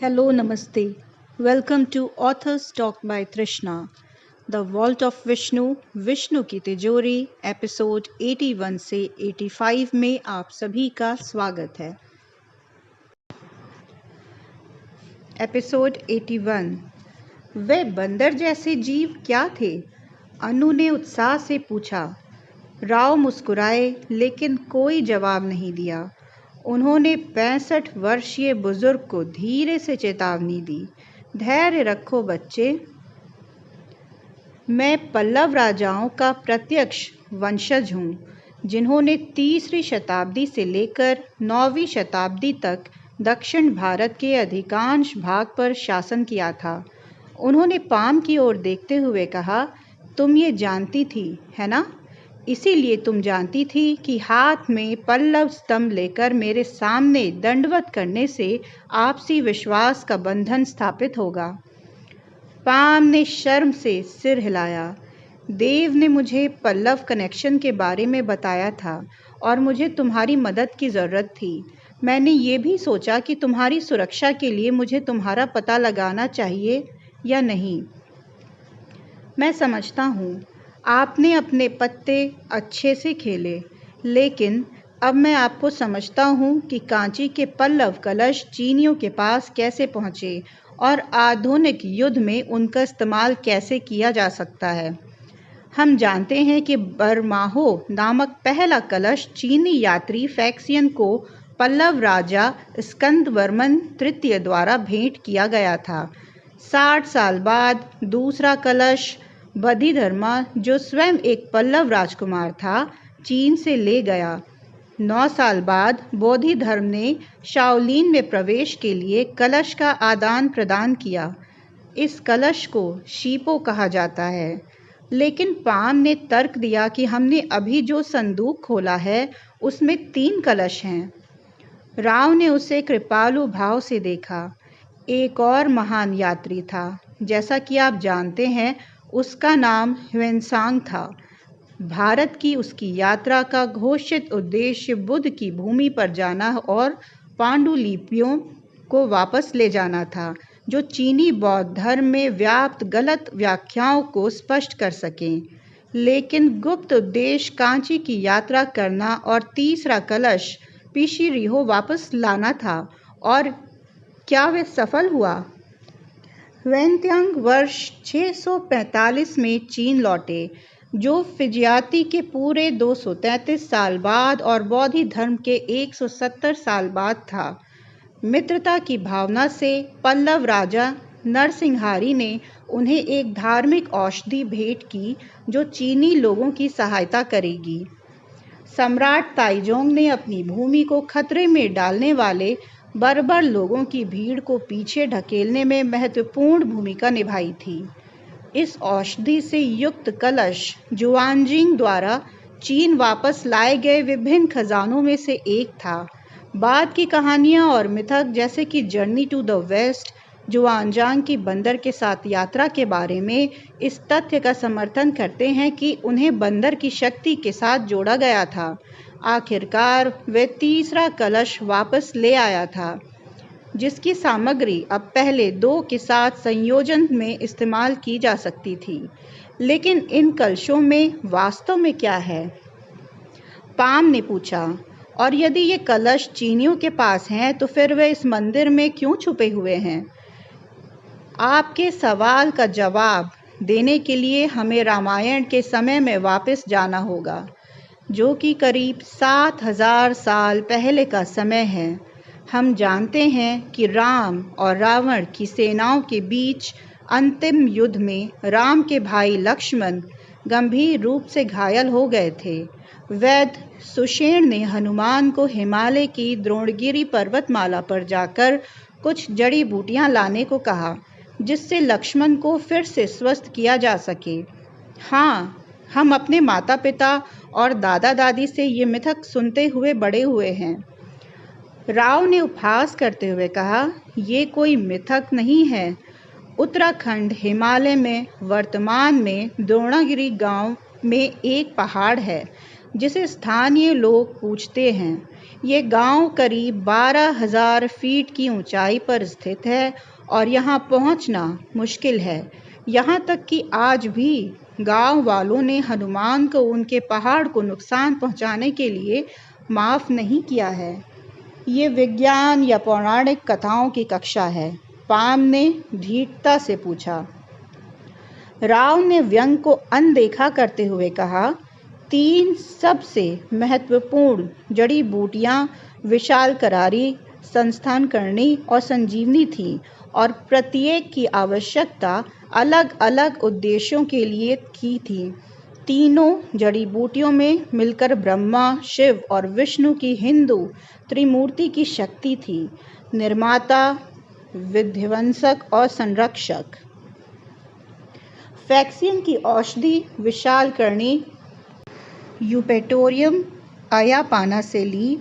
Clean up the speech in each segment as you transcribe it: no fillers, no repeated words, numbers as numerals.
Hello, Namaste. Welcome to Authors Talk by Trishna, The Vault of Vishnu, Vishnu की तिजोरी, episode 81 से 85 में आप सभी का स्वागत है। एपिसोड 81। वे बंदर जैसे जीव क्या थे? अनु ने उत्साह से पूछा। राव मुस्कुराए लेकिन कोई जवाब नहीं दिया। उन्होंने 65 वर्षीय बुजुर्ग को धीरे से चेतावनी दी। धैर्य रखो बच्चे। मैं पल्लव राजाओं का प्रत्यक्ष वंशज हूँ, जिन्होंने 3री शताब्दी से लेकर 9वीं शताब्दी तक दक्षिण भारत के अधिकांश भाग पर शासन किया था। उन्होंने पाम की ओर देखते हुए कहा, तुम ये जानती थी, है ना? इसीलिए तुम जानती थी कि हाथ में पल्लव स्तंभ लेकर मेरे सामने दंडवत करने से आपसी विश्वास का बंधन स्थापित होगा। पाम ने शर्म से सिर हिलाया। देव ने मुझे पल्लव कनेक्शन के बारे में बताया था और मुझे तुम्हारी मदद की ज़रूरत थी। मैंने ये भी सोचा कि तुम्हारी सुरक्षा के लिए मुझे तुम्हारा पता लगाना चाहिए या नहीं। मैं समझता हूँ आपने अपने पत्ते अच्छे से खेले, लेकिन अब मैं आपको समझता हूँ कि कांची के पल्लव कलश चीनियों के पास कैसे पहुँचे और आधुनिक युद्ध में उनका इस्तेमाल कैसे किया जा सकता है। हम जानते हैं कि बरमाहो नामक पहला कलश चीनी यात्री फैक्सियन को पल्लव राजा स्कंदवर्मन तृतीय द्वारा भेंट किया गया था। 60 साल बाद दूसरा कलश बधिधर्मा, जो स्वयं एक पल्लव राजकुमार था, चीन से ले गया। 9 साल बाद बोधि धर्म ने शाओलिन में प्रवेश के लिए कलश का आदान प्रदान किया। इस कलश को शीपो कहा जाता है। लेकिन पाम ने तर्क दिया कि हमने अभी जो संदूक खोला है उसमें 3 कलश हैं। राव ने उसे कृपालु भाव से देखा। एक और महान यात्री था, जैसा कि आप जानते हैं, उसका नाम ह्वेनसांग था। भारत की उसकी यात्रा का घोषित उद्देश्य बुद्ध की भूमि पर जाना और पांडुलिपियों को वापस ले जाना था, जो चीनी बौद्ध धर्म में व्याप्त गलत व्याख्याओं को स्पष्ट कर सकें। लेकिन गुप्त उद्देश्य कांची की यात्रा करना और तीसरा कलश पीशीरिहो वापस लाना था। और क्या वे सफल हुआ? वेन्त्यांग वर्ष 645 में चीन लौटे, जो फिजियाती के पूरे 233 साल बाद और बौद्धि धर्म के 170 साल बाद था। मित्रता की भावना से पल्लव राजा नरसिंहारी ने उन्हें एक धार्मिक औषधि भेंट की जो चीनी लोगों की सहायता करेगी। सम्राट ताइजोंग ने अपनी भूमि को खतरे में डालने वाले बर्बर लोगों की भीड़ को पीछे ढकेलने में महत्वपूर्ण भूमिका निभाई थी। इस औषधि से युक्त कलश जुआनजिंग द्वारा चीन वापस लाए गए विभिन्न खजानों में से एक था। बाद की कहानियाँ और मिथक, जैसे कि जर्नी टू द वेस्ट, जुआनजांग की बंदर के साथ यात्रा के बारे में, इस तथ्य का समर्थन करते हैं कि उन्हें बंदर की शक्ति के साथ जोड़ा गया था। आखिरकार वे तीसरा कलश वापस ले आया था, जिसकी सामग्री अब पहले 2 के साथ संयोजन में इस्तेमाल की जा सकती थी। लेकिन इन कलशों में वास्तव में क्या है? पाम ने पूछा। और यदि ये कलश चीनियों के पास हैं, तो फिर वे इस मंदिर में क्यों छुपे हुए हैं? आपके सवाल का जवाब देने के लिए हमें रामायण के समय में वापस जाना होगा, जो कि करीब 7000 साल पहले का समय है। हम जानते हैं कि राम और रावण की सेनाओं के बीच अंतिम युद्ध में राम के भाई लक्ष्मण गंभीर रूप से घायल हो गए थे। वैद्य सुषेण ने हनुमान को हिमालय की द्रोणगिरी पर्वतमाला पर जाकर कुछ जड़ी बूटियां लाने को कहा, जिससे लक्ष्मण को फिर से स्वस्थ किया जा सके। हाँ, हम अपने माता पिता और दादा दादी से ये मिथक सुनते हुए बड़े हुए हैं। राव ने उपहास करते हुए कहा, ये कोई मिथक नहीं है। उत्तराखंड हिमालय में वर्तमान में द्रोणागिरी गांव में एक पहाड़ है, जिसे स्थानीय लोग पूजते हैं। ये गांव करीब 12,000 फीट की ऊंचाई पर स्थित है और यहाँ पहुँचना मुश्किल है। यहाँ तक कि आज भी गांव वालों ने हनुमान को उनके पहाड़ को नुकसान पहुँचाने के लिए माफ़ नहीं किया है। ये विज्ञान या पौराणिक कथाओं की कक्षा है? पाम ने धीरता से पूछा। राव ने व्यंग को अनदेखा करते हुए कहा, 3 सबसे महत्वपूर्ण जड़ी बूटियां विशाल करारी, संस्थान करणी और संजीवनी थी और प्रत्येक की आवश्यकता अलग अलग उद्देश्यों के लिए की थी। तीनों जड़ी बूटियों में मिलकर ब्रह्मा, शिव और विष्णु की हिंदू त्रिमूर्ति की शक्ति थी, निर्माता, विध्वंसक और संरक्षक। फैक्सियन की औषधि विशालकर्णी यूपेटोरियम अयापाना से ली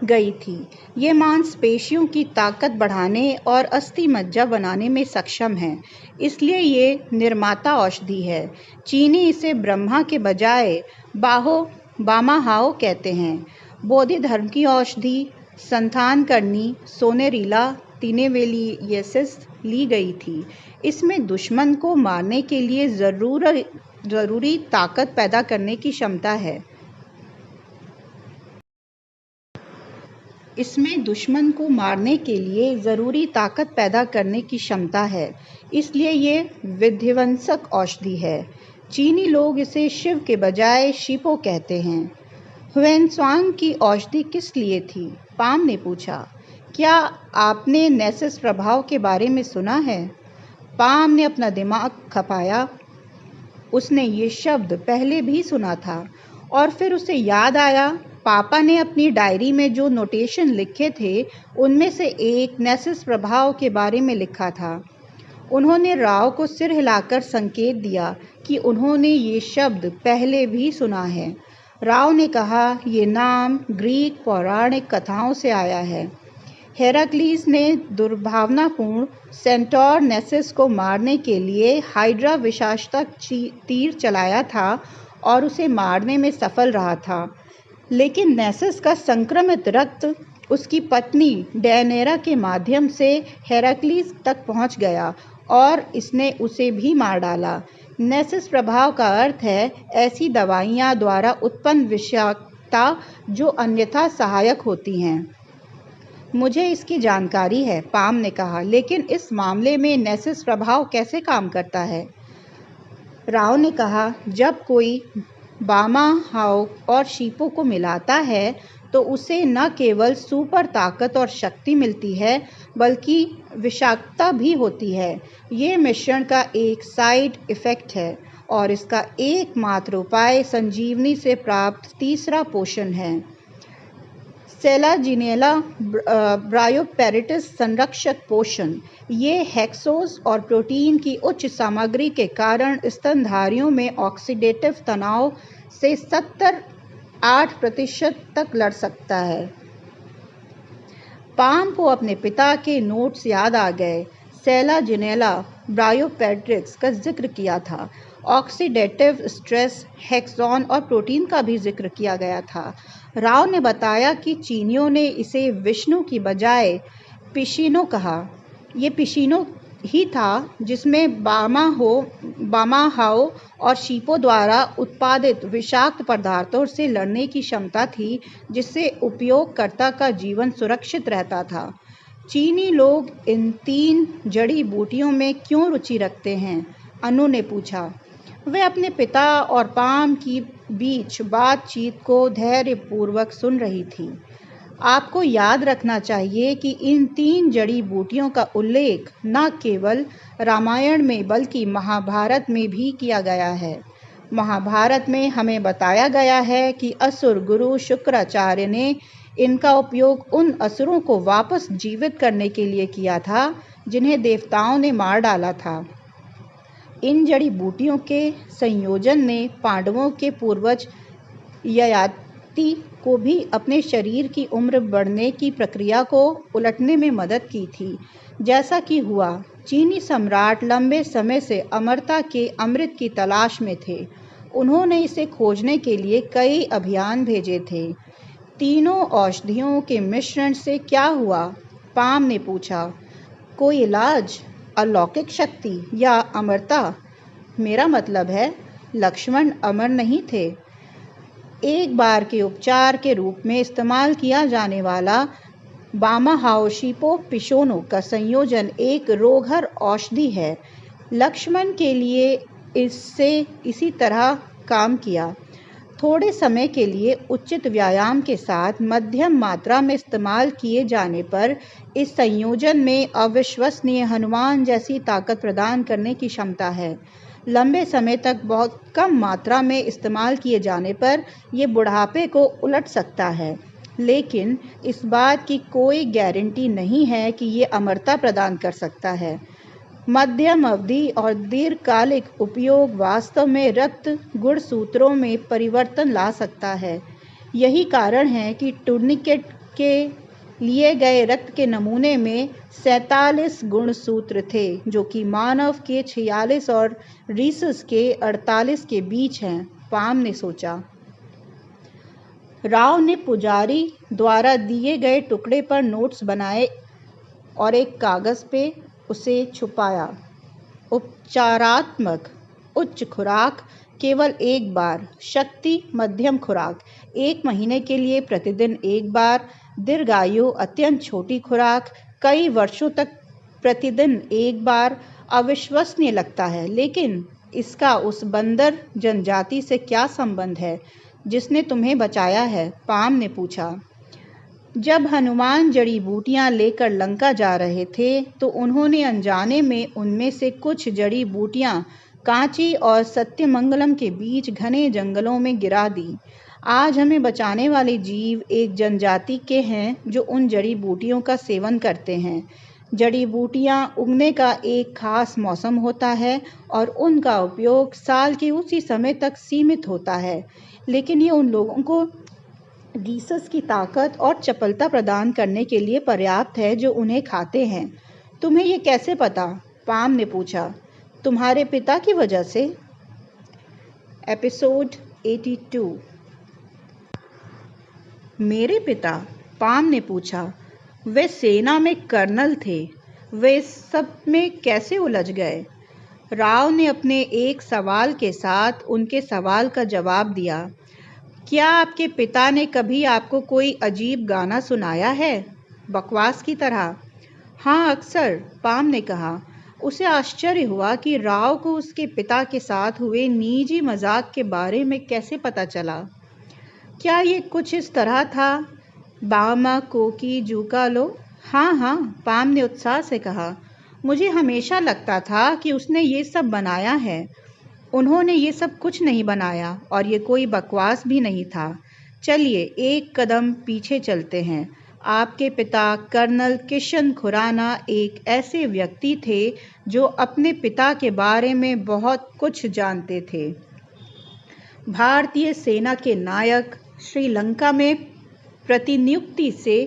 गई थी। ये मांसपेशियों की ताकत बढ़ाने और अस्थि मज्जा बनाने में सक्षम है, इसलिए ये निर्माता औषधि है। चीनी इसे ब्रह्मा के बजाय बामाहाओ कहते हैं। बोधि धर्म की औषधि संतान करनी सोनेरिला तिनेवेलियेसिस ली गई थी। इसमें दुश्मन को मारने के लिए जरूरी ताकत पैदा करने की क्षमता है। इसमें दुश्मन को मारने के लिए ज़रूरी ताकत पैदा करने की क्षमता है, इसलिए ये विध्वंसक औषधि है। चीनी लोग इसे शिव के बजाय शीपो कहते हैं। ह्वेनत्सांग की औषधि किस लिए थी? पाम ने पूछा। क्या आपने नेसेस प्रभाव के बारे में सुना है? पाम ने अपना दिमाग खपाया। उसने ये शब्द पहले भी सुना था और फिर उसे याद आया, पापा ने अपनी डायरी में जो नोटेशन लिखे थे उनमें से एक नेसेस प्रभाव के बारे में लिखा था। उन्होंने राव को सिर हिलाकर संकेत दिया कि उन्होंने ये शब्द पहले भी सुना है। राव ने कहा, ये नाम ग्रीक पौराणिक कथाओं से आया है। हेराक्लीस ने दुर्भावनापूर्ण सेंटोर नेसेस को मारने के लिए हाइड्रा विशासक तीर चलाया था और उसे मारने में सफल रहा था, लेकिन नेसेस का संक्रमित रक्त उसकी पत्नी डेयनेरा के माध्यम से हेराक्लीस तक पहुंच गया और इसने उसे भी मार डाला। नेसेस प्रभाव का अर्थ है ऐसी दवाइयां द्वारा उत्पन्न विषाक्तता जो अन्यथा सहायक होती हैं। मुझे इसकी जानकारी है, पाम ने कहा, लेकिन इस मामले में नेसेस प्रभाव कैसे काम करता है? राव ने कहा, जब कोई बामाहाओ और शीपो को मिलाता है तो उसे न केवल सुपर ताकत और शक्ति मिलती है बल्कि विषाक्तता भी होती है। ये मिश्रण का एक साइड इफेक्ट है और इसका एकमात्र उपाय संजीवनी से प्राप्त तीसरा पोषण है, सेलाजिनेला ब्रायोपेरिटिस संरक्षक पोषण। ये हेक्सोस और प्रोटीन की उच्च सामग्री के कारण स्तनधारियों में ऑक्सीडेटिव तनाव से 78% तक लड़ सकता है। पाम को अपने पिता के नोट्स याद आ गए। सेलाजिनेला ब्रायोपेरिटिस का जिक्र किया था। ऑक्सीडेटिव स्ट्रेस, हेक्सॉन और प्रोटीन का भी जिक्र किया गया था। राव ने बताया कि चीनियों ने इसे विष्णु की बजाय पिशिनो कहा। ये पिशिनो ही था जिसमें बामाहाओ और शीपो द्वारा उत्पादित विषाक्त पदार्थों से लड़ने की क्षमता थी, जिससे उपयोगकर्ता का जीवन सुरक्षित रहता था। चीनी लोग इन 3 जड़ी बूटियों में क्यों रुचि रखते हैं? अनु ने पूछा। वे अपने पिता और पाम की बीच बातचीत को धैर्यपूर्वक सुन रही थी। आपको याद रखना चाहिए कि इन 3 जड़ी बूटियों का उल्लेख न केवल रामायण में बल्कि महाभारत में भी किया गया है। महाभारत में हमें बताया गया है कि असुर गुरु शुक्राचार्य ने इनका उपयोग उन असुरों को वापस जीवित करने के लिए किया था जिन्हें देवताओं ने मार डाला था। इन जड़ी बूटियों के संयोजन ने पांडवों के पूर्वज ययाति को भी अपने शरीर की उम्र बढ़ने की प्रक्रिया को उलटने में मदद की थी, जैसा कि हुआ। चीनी सम्राट लंबे समय से अमरता के अमृत की तलाश में थे। उन्होंने इसे खोजने के लिए कई अभियान भेजे थे। तीनों औषधियों के मिश्रण से क्या हुआ? पाम ने पूछा। कोई इलाज, अलौकिक शक्ति या अमरता? मेरा मतलब है, लक्ष्मण अमर नहीं थे। एक बार के उपचार के रूप में इस्तेमाल किया जाने वाला बामाहाओशिपो पिशोनो का संयोजन एक रोगहर औषधि है। लक्ष्मण के लिए इससे इसी तरह काम किया। थोड़े समय के लिए उचित व्यायाम के साथ मध्यम मात्रा में इस्तेमाल किए जाने पर इस संयोजन में अविश्वसनीय हनुमान जैसी ताकत प्रदान करने की क्षमता है। लंबे समय तक बहुत कम मात्रा में इस्तेमाल किए जाने पर ये बुढ़ापे को उलट सकता है, लेकिन इस बात की कोई गारंटी नहीं है कि ये अमरता प्रदान कर सकता है। मध्यम अवधि और दीर्घकालिक उपयोग वास्तव में रक्त गुणसूत्रों में परिवर्तन ला सकता है। यही कारण है कि टूर्निकेट के लिए गए रक्त के नमूने में 47 गुणसूत्र थे, जो कि मानव के 46 और रीसस के 48 के बीच हैं। पाम ने सोचा। राव ने पुजारी द्वारा दिए गए टुकड़े पर नोट्स बनाए और एक कागज पे उसे छुपाया। उपचारात्मक उच्च खुराक केवल एक बार, शक्ति मध्यम खुराक 1 महीने के लिए प्रतिदिन 1 बार, दीर्घायु अत्यंत छोटी खुराक कई वर्षों तक प्रतिदिन 1 बार। अविश्वसनीय लगता है, लेकिन इसका उस बंदर जनजाति से क्या संबंध है जिसने तुम्हें बचाया है? पाम ने पूछा। जब हनुमान जड़ी बूटियां लेकर लंका जा रहे थे तो उन्होंने अनजाने में उनमें से कुछ जड़ी बूटियां कांची और सत्यमंगलम के बीच घने जंगलों में गिरा दी। आज हमें बचाने वाले जीव एक जनजाति के हैं जो उन जड़ी बूटियों का सेवन करते हैं। जड़ी बूटियां उगने का एक खास मौसम होता है और उनका उपयोग साल के उसी समय तक सीमित होता है, लेकिन ये उन लोगों को रीसस की ताकत और चपलता प्रदान करने के लिए पर्याप्त है जो उन्हें खाते हैं। तुम्हें ये कैसे पता? पाम ने पूछा। तुम्हारे पिता की वजह से। एपिसोड 82। मेरे पिता? पाम ने पूछा। वे सेना में कर्नल थे, वे इस सब में कैसे उलझ गए? राव ने अपने एक सवाल के साथ उनके सवाल का जवाब दिया। क्या आपके पिता ने कभी आपको कोई अजीब गाना सुनाया है, बकवास की तरह? हाँ, अक्सर, पाम ने कहा। उसे आश्चर्य हुआ कि राव को उसके पिता के साथ हुए निजी मजाक के बारे में कैसे पता चला। क्या ये कुछ इस तरह था, बामा कोकी जूका लो? हाँ हाँ, पाम ने उत्साह से कहा। मुझे हमेशा लगता था कि उसने ये सब बनाया है। उन्होंने ये सब कुछ नहीं बनाया और ये कोई बकवास भी नहीं था। चलिए एक कदम पीछे चलते हैं। आपके पिता कर्नल किशन खुराना एक ऐसे व्यक्ति थे जो अपने पिता के बारे में बहुत कुछ जानते थे। भारतीय सेना के नायक। श्रीलंका में प्रतिनियुक्ति से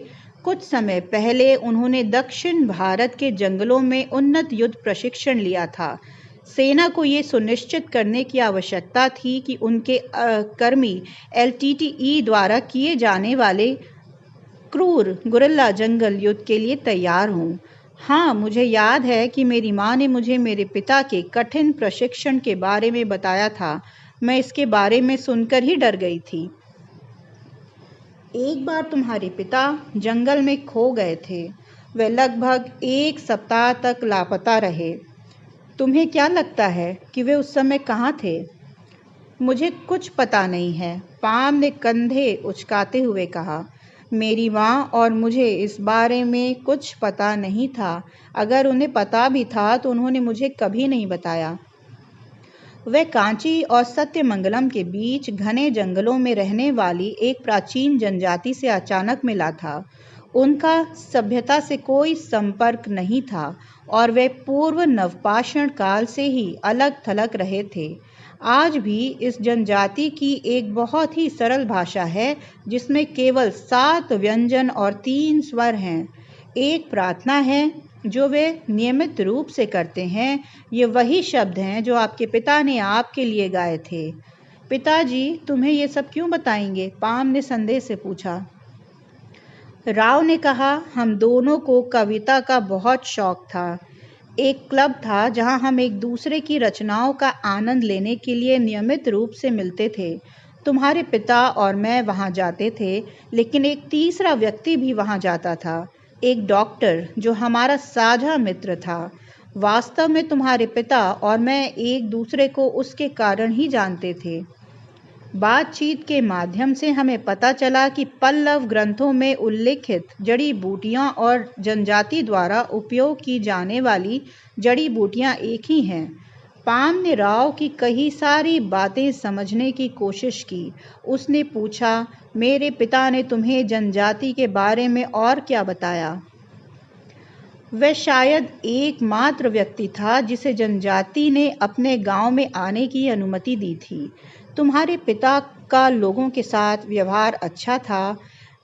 कुछ समय पहले उन्होंने दक्षिण भारत के जंगलों में उन्नत युद्ध प्रशिक्षण लिया था। सेना को ये सुनिश्चित करने की आवश्यकता थी कि उनके कर्मी LTTE द्वारा किए जाने वाले क्रूर गुरिल्ला जंगल युद्ध के लिए तैयार हों। हाँ, मुझे याद है कि मेरी माँ ने मुझे मेरे पिता के कठिन प्रशिक्षण के बारे में बताया था। मैं इसके बारे में सुनकर ही डर गई थी। एक बार तुम्हारे पिता जंगल में खो गए थे। वे लगभग 1 सप्ताह तक लापता रहे। तुम्हें क्या लगता है कि वे उस समय कहाँ थे? मुझे कुछ पता नहीं है, पाम ने कंधे उचकाते हुए कहा। मेरी माँ और मुझे इस बारे में कुछ पता नहीं था। अगर उन्हें पता भी था तो उन्होंने मुझे कभी नहीं बताया। वह कांची और सत्यमंगलम के बीच घने जंगलों में रहने वाली एक प्राचीन जनजाति से अचानक मिला था। उनका सभ्यता से कोई संपर्क नहीं था और वे पूर्व नवपाषाण काल से ही अलग थलग रहे थे। आज भी इस जनजाति की एक बहुत ही सरल भाषा है जिसमें केवल 7 व्यंजन और 3 स्वर हैं। एक प्रार्थना है जो वे नियमित रूप से करते हैं। ये वही शब्द हैं जो आपके पिता ने आपके लिए गाए थे। पिताजी तुम्हें ये सब क्यों बताएंगे? पाम ने संदेह से पूछा। राव ने कहा, हम दोनों को कविता का बहुत शौक था। एक क्लब था जहां हम एक दूसरे की रचनाओं का आनंद लेने के लिए नियमित रूप से मिलते थे। तुम्हारे पिता और मैं वहां जाते थे, लेकिन एक तीसरा व्यक्ति भी वहां जाता था, एक डॉक्टर जो हमारा साझा मित्र था। वास्तव में तुम्हारे पिता और मैं एक दूसरे को उसके कारण ही जानते थे। बातचीत के माध्यम से हमें पता चला कि पल्लव ग्रंथों में उल्लिखित जड़ी बूटियां और जनजाति द्वारा उपयोग की जाने वाली जड़ी बूटियां एक ही हैं। पाम ने राव की कही सारी बातें समझने की कोशिश की। उसने पूछा, मेरे पिता ने तुम्हें जनजाति के बारे में और क्या बताया? वह शायद एकमात्र व्यक्ति था जिसे जनजाति ने अपने गांव में आने की अनुमति दी थी। तुम्हारे पिता का लोगों के साथ व्यवहार अच्छा था।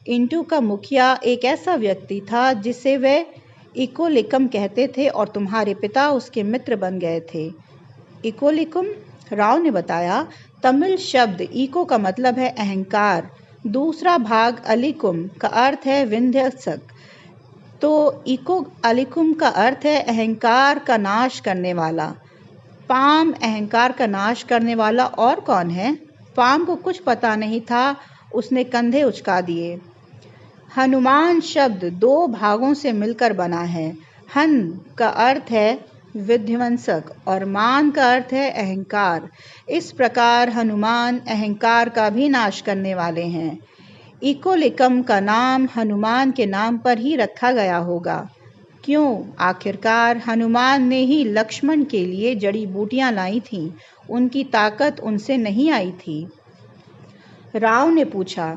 इंटू का मुखिया एक ऐसा व्यक्ति था जिसे वे इकोलिकम कहते थे और तुम्हारे पिता उसके मित्र बन गए थे। इकोलिकम? राव ने बताया। तमिल शब्द इको का मतलब है अहंकार। दूसरा भाग अलिकुम का अर्थ है विंध्यसक। तो इको अलिकुम का अर्थ है अहंकार का नाश करने वाला। पाम अहंकार का नाश करने वाला और कौन है? पाम को कुछ पता नहीं था। उसने कंधे उचका दिए। हनुमान शब्द दो भागों से मिलकर बना है। हन का अर्थ है विध्वंसक और मान का अर्थ है अहंकार। इस प्रकार हनुमान अहंकार का भी नाश करने वाले हैं। इकोलिकम का नाम हनुमान के नाम पर ही रखा गया होगा। क्यों? आखिरकार हनुमान ने ही लक्ष्मण के लिए जड़ी बूटियां लाई थीं। उनकी ताकत उनसे नहीं आई थी। राव ने पूछा,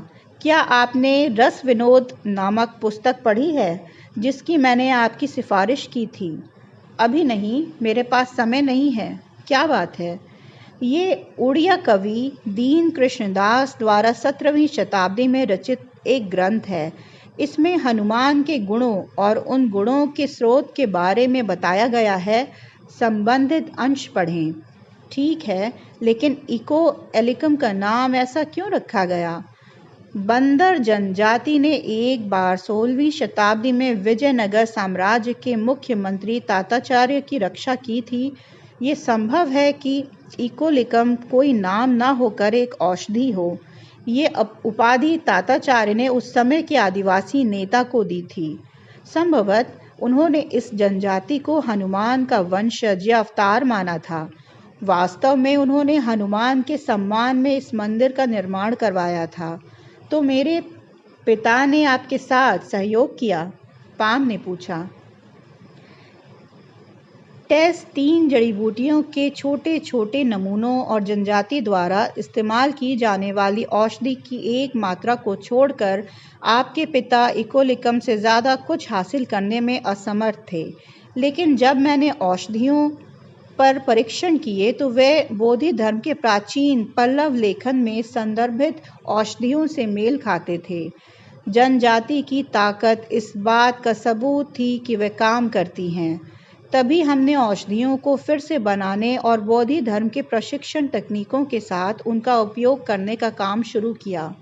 क्या आपने रस विनोद नामक पुस्तक पढ़ी है जिसकी मैंने आपकी सिफारिश की थी? अभी नहीं, मेरे पास समय नहीं है। क्या बात है? ये उड़िया कवि दीन कृष्णदास द्वारा 17वीं शताब्दी में रचित एक ग्रंथ है। इसमें हनुमान के गुणों और उन गुणों के स्रोत के बारे में बताया गया है। संबंधित अंश पढ़ें। ठीक है, लेकिन इको एलिकम का नाम ऐसा क्यों रखा गया? बंदर जनजाति ने एक बार 16वीं शताब्दी में विजयनगर साम्राज्य के मुख्यमंत्री ताताचार्य की रक्षा की थी। ये संभव है कि इकोलिकम कोई नाम ना होकर एक औषधि हो। ये उपाधि ताताचार्य ने उस समय के आदिवासी नेता को दी थी। संभवत उन्होंने इस जनजाति को हनुमान का वंशज या अवतार माना था। वास्तव में उन्होंने हनुमान के सम्मान में इस मंदिर का निर्माण करवाया था। तो मेरे पिता ने आपके साथ सहयोग किया? पाम ने पूछा। टेस्ट 3 जड़ी बूटियों के छोटे छोटे नमूनों और जनजाति द्वारा इस्तेमाल की जाने वाली औषधि की एक मात्रा को छोड़कर आपके पिता इकोलिकम से ज़्यादा कुछ हासिल करने में असमर्थ थे। लेकिन जब मैंने औषधियों पर परीक्षण किए तो वे बोधि धर्म के प्राचीन पल्लव लेखन में संदर्भित औषधियों से मेल खाते थे। जनजाति की ताकत इस बात का सबूत थी कि वे काम करती हैं। तभी हमने औषधियों को फिर से बनाने और बोधि धर्म के प्रशिक्षण तकनीकों के साथ उनका उपयोग करने का काम शुरू किया।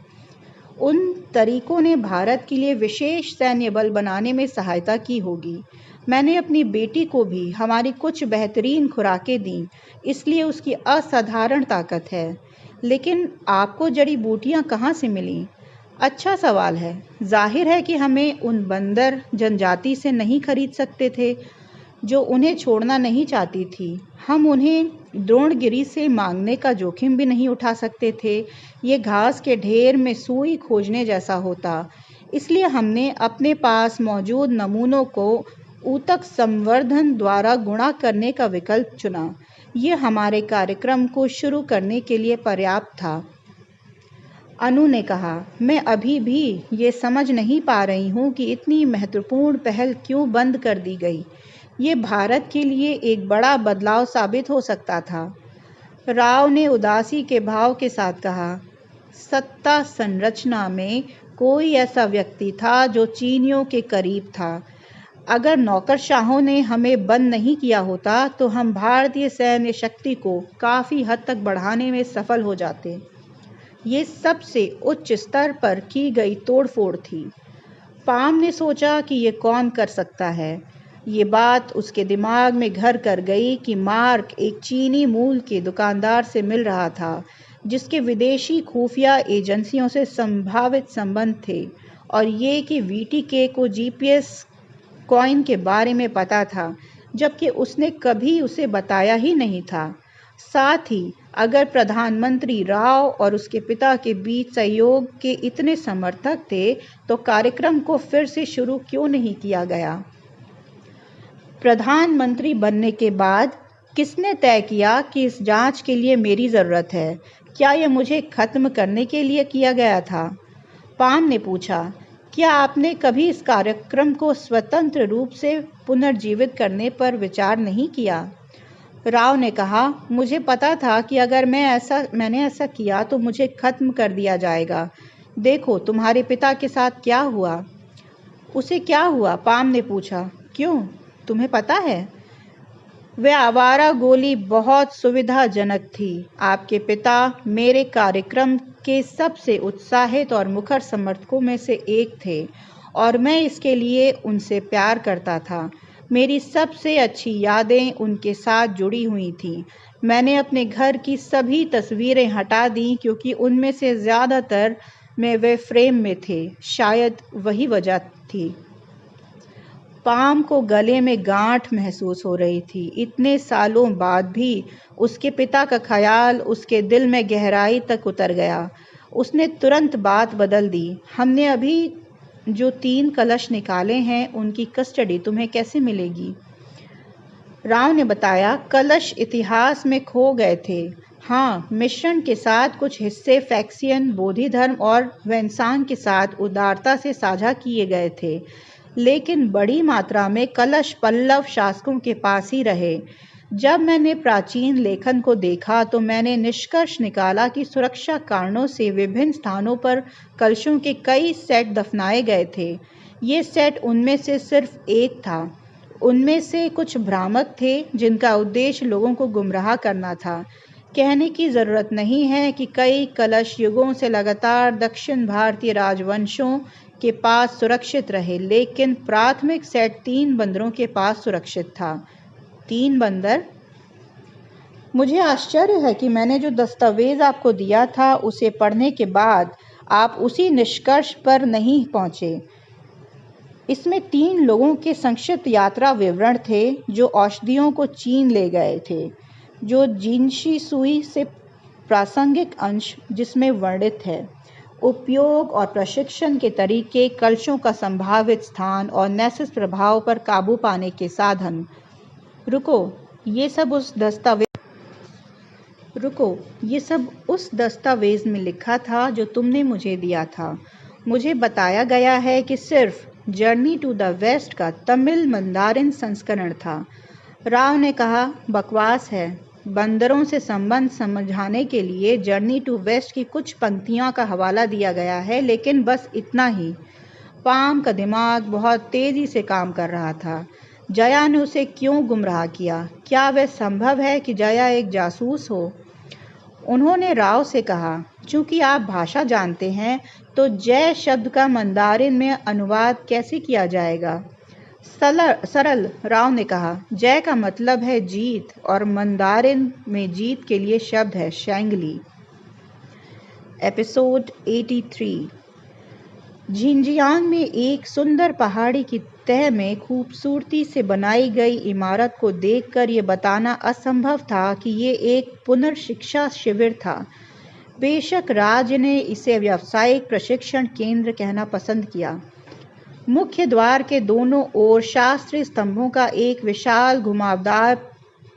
उन तरीकों ने भारत के लिए विशेष सैन्य बल बनाने में सहायता की होगी। मैंने अपनी बेटी को भी हमारी कुछ बेहतरीन खुराकें दीं, इसलिए उसकी असाधारण ताकत है। लेकिन आपको जड़ी बूटियां कहाँ से मिलीं? अच्छा सवाल है। जाहिर है कि हमें उन बंदर जनजाति से नहीं खरीद सकते थे जो उन्हें छोड़ना नहीं चाहती थी। हम उन्हें द्रोणगिरी से मांगने का जोखिम भी नहीं उठा सकते थे। ये घास के ढेर में सुई खोजने जैसा होता। इसलिए हमने अपने पास मौजूद नमूनों को ऊतक संवर्धन द्वारा गुणा करने का विकल्प चुना। ये हमारे कार्यक्रम को शुरू करने के लिए पर्याप्त था। अनु ने कहा, मैं अभी भी ये समझ नहीं पा रही हूँ कि इतनी महत्वपूर्ण पहल क्यों बंद कर दी गई। ये भारत के लिए एक बड़ा बदलाव साबित हो सकता था। राव ने उदासी के भाव के साथ कहा, सत्ता संरचना में कोई ऐसा व्यक्ति था जो चीनियों के करीब था। अगर नौकरशाहों ने हमें बंद नहीं किया होता तो हम भारतीय सैन्य शक्ति को काफ़ी हद तक बढ़ाने में सफल हो जाते। ये सबसे उच्च स्तर पर की गई तोड़फोड़ थी। पाम ने सोचा कि ये कौन कर सकता है। ये बात उसके दिमाग में घर कर गई कि मार्क एक चीनी मूल के दुकानदार से मिल रहा था जिसके विदेशी खुफिया एजेंसियों से संभावित संबंध थे, और ये कि वीटीके को जीपीएस कॉइन के बारे में पता था, जबकि उसने कभी उसे बताया ही नहीं था। साथ ही अगर प्रधानमंत्री राव और उसके पिता के बीच सहयोग के इतने समर्थक थे तो कार्यक्रम को फिर से शुरू क्यों नहीं किया गया। प्रधानमंत्री बनने के बाद किसने तय किया कि इस जांच के लिए मेरी ज़रूरत है? क्या यह मुझे ख़त्म करने के लिए किया गया था? पाम ने पूछा। क्या आपने कभी इस कार्यक्रम को स्वतंत्र रूप से पुनर्जीवित करने पर विचार नहीं किया? राव ने कहा, मुझे पता था कि अगर मैंने ऐसा किया तो मुझे ख़त्म कर दिया जाएगा। देखो तुम्हारे पिता के साथ क्या हुआ। उसे क्या हुआ? पाम ने पूछा। क्यों, तुम्हें पता है? वह आवारा गोली बहुत सुविधाजनक थी। आपके पिता मेरे कार्यक्रम के सबसे उत्साहित और मुखर समर्थकों में से एक थे, और मैं इसके लिए उनसे प्यार करता था। मेरी सबसे अच्छी यादें उनके साथ जुड़ी हुई थीं। मैंने अपने घर की सभी तस्वीरें हटा दीं क्योंकि उनमें से ज़्यादातर में वे फ्रेम में थे। शायद वही वजह थी। पाम को गले में गांठ महसूस हो रही थी। इतने सालों बाद भी उसके पिता का ख्याल उसके दिल में गहराई तक उतर गया। उसने तुरंत बात बदल दी। हमने अभी जो 3 कलश निकाले हैं उनकी कस्टडी तुम्हें कैसे मिलेगी? राव ने बताया, कलश इतिहास में खो गए थे। हाँ, मिश्रण के साथ कुछ हिस्से फैक्सियन, बोधि धर्म और वेन्सांग के साथ उदारता से साझा किए गए थे, लेकिन बड़ी मात्रा में कलश पल्लव शासकों के पास ही रहे। जब मैंने प्राचीन लेखन को देखा तो मैंने निष्कर्ष निकाला कि सुरक्षा कारणों से विभिन्न स्थानों पर कलशों के कई सेट दफनाए गए थे। ये सेट उनमें से सिर्फ एक था। उनमें से कुछ भ्रामक थे जिनका उद्देश्य लोगों को गुमराह करना था। कहने की ज़रूरत नहीं है कि कई कलश युगों से लगातार दक्षिण भारतीय राजवंशों के पास सुरक्षित रहे, लेकिन प्राथमिक सेट 3 बंदरों के पास सुरक्षित था। 3 बंदर? मुझे आश्चर्य है कि मैंने जो दस्तावेज आपको दिया था उसे पढ़ने के बाद आप उसी निष्कर्ष पर नहीं पहुंचे। इसमें 3 लोगों के संक्षिप्त यात्रा विवरण थे जो औषधियों को चीन ले गए थे। जो जिनशी सुई से प्रासंगिक अंश जिसमें वर्णित है उपयोग और प्रशिक्षण के तरीके, कलशों का संभावित स्थान और नेसिस प्रभाव पर काबू पाने के साधन। रुको, ये सब उस दस्तावेज में लिखा था जो तुमने मुझे दिया था। मुझे बताया गया है कि सिर्फ जर्नी टू द वेस्ट का तमिल मंदारिन संस्करण था। राव ने कहा, बकवास है। बंदरों से संबंध समझाने के लिए जर्नी टू वेस्ट की कुछ पंक्तियों का हवाला दिया गया है, लेकिन बस इतना ही। पाम का दिमाग बहुत तेजी से काम कर रहा था। जया ने उसे क्यों गुमराह किया? क्या वह संभव है कि जया एक जासूस हो? उन्होंने राव से कहा, चूंकि आप भाषा जानते हैं तो जय शब्द का मंदारिन में अनुवाद कैसे किया जाएगा? सरल, राव ने कहा। जय का मतलब है जीत, और मंदारिन में जीत के लिए शब्द है शैंगली। एपिसोड 83। झिंजियांग में एक सुंदर पहाड़ी की तह में खूबसूरती से बनाई गई इमारत को देखकर ये बताना असंभव था कि ये एक पुनर्शिक्षा शिविर था। बेशक राज्य ने इसे व्यावसायिक प्रशिक्षण केंद्र कहना पसंद किया। मुख्य द्वार के दोनों ओर शास्त्रीय स्तंभों का एक विशाल घुमावदार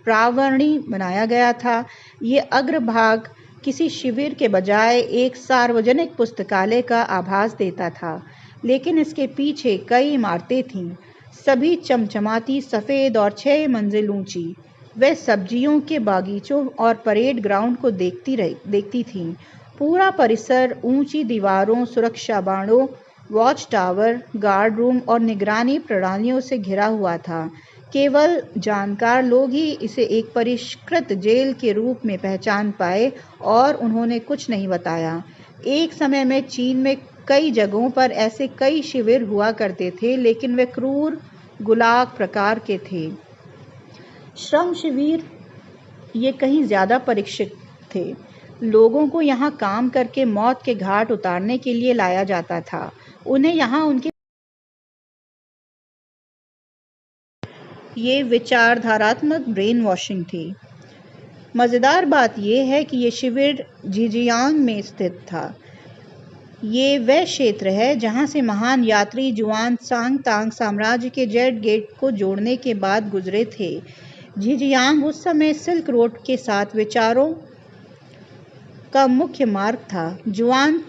प्रावरणी बनाया गया था। ये अग्रभाग किसी शिविर के बजाय एक सार्वजनिक पुस्तकालय का आभास देता था, लेकिन इसके पीछे कई इमारतें थीं, सभी चमचमाती सफ़ेद और 6 मंजिल ऊंची। वे सब्जियों के बागीचों और परेड ग्राउंड को देखती थीं। पूरा परिसर ऊंची दीवारों, सुरक्षा बाड़ों, वॉच टावर, गार्ड रूम और निगरानी प्रणालियों से घिरा हुआ था। केवल जानकार लोग ही इसे एक परिष्कृत जेल के रूप में पहचान पाए, और उन्होंने कुछ नहीं बताया। एक समय में चीन में कई जगहों पर ऐसे कई शिविर हुआ करते थे, लेकिन वे क्रूर गुलाग प्रकार के थे। श्रम शिविर ये कहीं ज़्यादा परीक्षित थे। लोगों को यहाँ काम करके मौत के घाट उतारने के लिए लाया जाता था। उन्हें यहाँ उनके ये विचारधारात्मक ब्रेन वॉशिंग थी। मज़ेदार बात यह है कि ये शिविर झिंजियांग में स्थित था। ये वह क्षेत्र है जहाँ से महान यात्री जुआन सांग तांग साम्राज्य के जेड गेट को जोड़ने के बाद गुजरे थे। झिंजियांग उस समय सिल्क रोड के साथ विचारों का मुख्य मार्ग था। जुआन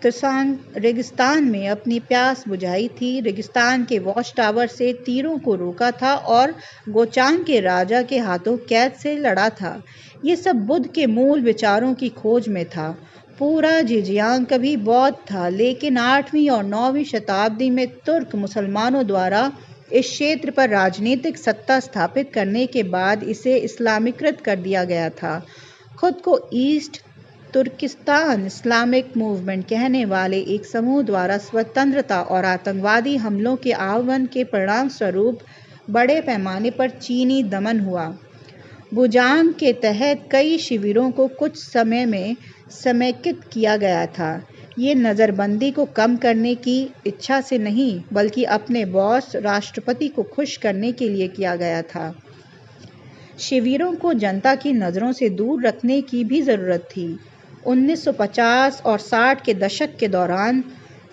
त्सांग रेगिस्तान में अपनी प्यास बुझाई थी, रेगिस्तान के वॉच टावर से तीरों को रोका था और गोचांग के राजा के हाथों कैद से लड़ा था। ये सब बुद्ध के मूल विचारों की खोज में था। पूरा झिंजियांग कभी बौद्ध था, लेकिन 8वीं और 9वीं शताब्दी में तुर्क मुसलमानों द्वारा इस क्षेत्र पर राजनीतिक सत्ता स्थापित करने के बाद इसे इस्लामीकृत कर दिया गया था। खुद को ईस्ट तुर्किस्तान इस्लामिक मूवमेंट कहने वाले एक समूह द्वारा स्वतंत्रता और आतंकवादी हमलों के आह्वान के परिणाम स्वरूप बड़े पैमाने पर चीनी दमन हुआ। बुजांग के तहत कई शिविरों को कुछ समय में समेकित किया गया था। ये नज़रबंदी को कम करने की इच्छा से नहीं, बल्कि अपने बॉस राष्ट्रपति को खुश करने के लिए किया गया था। शिविरों को जनता की नज़रों से दूर रखने की भी ज़रूरत थी। 1950 और 60 के दशक के दौरान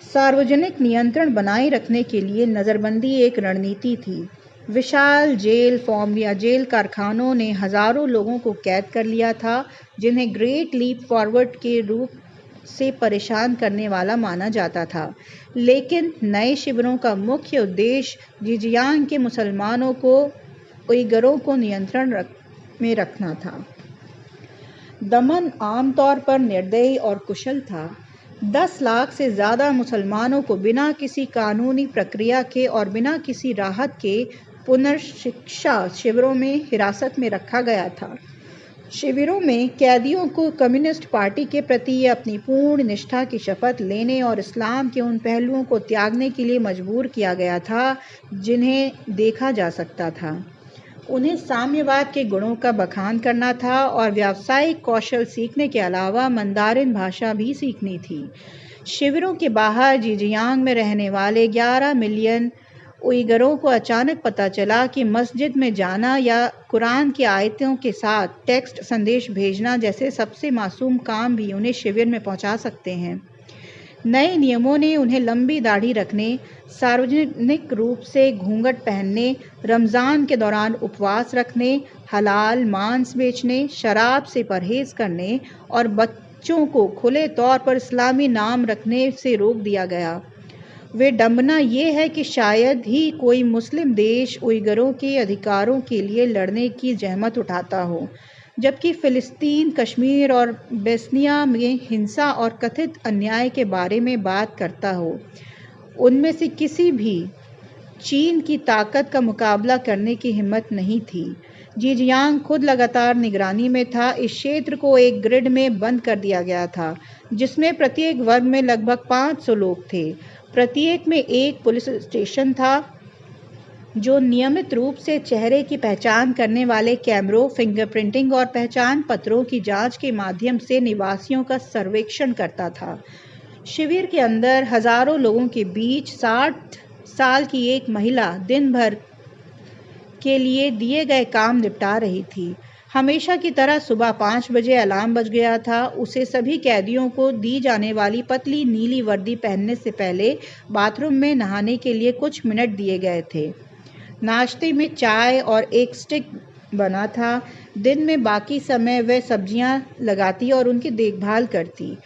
सार्वजनिक नियंत्रण बनाए रखने के लिए नज़रबंदी एक रणनीति थी। विशाल जेल फॉर्म या जेल कारखानों ने हज़ारों लोगों को कैद कर लिया था, जिन्हें ग्रेट लीप फॉरवर्ड के रूप से परेशान करने वाला माना जाता था। लेकिन नए शिविरों का मुख्य उद्देश्य झिंजियांग के मुसलमानों को उइगरों को नियंत्रण में रखना था। दमन आमतौर पर निर्दयी और कुशल था। 10 लाख से ज़्यादा मुसलमानों को बिना किसी कानूनी प्रक्रिया के और बिना किसी राहत के पुनर्शिक्षा शिविरों में हिरासत में रखा गया था। शिविरों में कैदियों को कम्युनिस्ट पार्टी के प्रति अपनी पूर्ण निष्ठा की शपथ लेने और इस्लाम के उन पहलुओं को त्यागने के लिए मजबूर किया गया था जिन्हें देखा जा सकता था। उन्हें साम्यवाद के गुणों का बखान करना था और व्यावसायिक कौशल सीखने के अलावा मंदारिन भाषा भी सीखनी थी। शिविरों के बाहर झिंजियांग में रहने वाले 11 मिलियन उइगरों को अचानक पता चला कि मस्जिद में जाना या कुरान की आयतों के साथ टेक्स्ट संदेश भेजना जैसे सबसे मासूम काम भी उन्हें शिविर में पहुंचा सकते हैं। नए नियमों ने उन्हें लंबी दाढ़ी रखने, सार्वजनिक रूप से घूंघट पहनने, रमज़ान के दौरान उपवास रखने, हलाल मांस बेचने, शराब से परहेज करने और बच्चों को खुले तौर पर इस्लामी नाम रखने से रोक दिया गया। विडंबना ये है कि शायद ही कोई मुस्लिम देश उइगरों के अधिकारों के लिए लड़ने की जहमत उठाता हो, जबकि फ़िलिस्तीन, कश्मीर और बोस्निया में हिंसा और कथित अन्याय के बारे में बात करता हो। उनमें से किसी भी चीन की ताकत का मुकाबला करने की हिम्मत नहीं थी। झिंजियांग खुद लगातार निगरानी में था। इस क्षेत्र को एक ग्रिड में बंद कर दिया गया था, जिसमें प्रत्येक वर्ग में लगभग 500 लोग थे। प्रत्येक में एक पुलिस स्टेशन था, जो नियमित रूप से चेहरे की पहचान करने वाले कैमरों, फिंगरप्रिंटिंग और पहचान पत्रों की जांच के माध्यम से निवासियों का सर्वेक्षण करता था। शिविर के अंदर हजारों लोगों के बीच 60 साल की एक महिला दिन भर के लिए दिए गए काम निपटा रही थी। हमेशा की तरह सुबह 5 बजे अलार्म बज गया था। उसे सभी कैदियों को दी जाने वाली पतली नीली वर्दी पहनने से पहले बाथरूम में नहाने के लिए कुछ मिनट दिए गए थे। नाश्ते में चाय और एक स्टिक बना था। दिन में बाकी समय वह सब्जियां लगाती और उनकी देखभाल करती,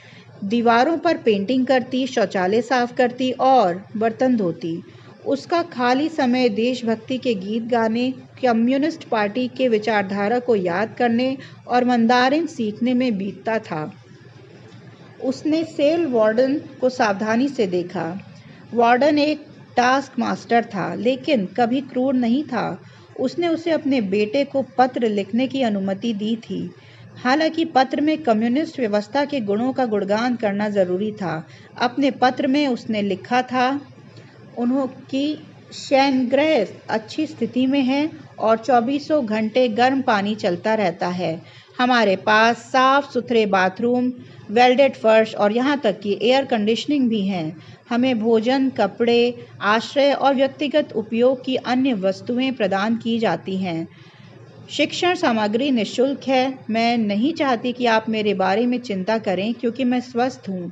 दीवारों पर पेंटिंग करती, शौचालय साफ करती और बर्तन धोती। उसका खाली समय देशभक्ति के गीत गाने, कम्युनिस्ट पार्टी के विचारधारा को याद करने और मंदारिन सीखने में बीतता था। उसने सेल वार्डन को सावधानी से देखा। वार्डन एक टास्क मास्टर था, लेकिन कभी क्रूर नहीं था। उसने उसे अपने बेटे को पत्र लिखने की अनुमति दी थी। हालांकि पत्र में कम्युनिस्ट व्यवस्था के गुणों का गुणगान करना जरूरी था। अपने पत्र में उसने लिखा था, उनकी शयनगृह अच्छी स्थिति में है और 24 घंटे गर्म पानी चलता रहता है। हमारे पास साफ सुथरे बाथरूम, वेल्डेड फर्श और यहाँ तक कि एयर कंडीशनिंग भी हैं। हमें भोजन, कपड़े, आश्रय और व्यक्तिगत उपयोग की अन्य वस्तुएं प्रदान की जाती हैं। शिक्षण सामग्री निःशुल्क है। मैं नहीं चाहती कि आप मेरे बारे में चिंता करें क्योंकि मैं स्वस्थ हूँ।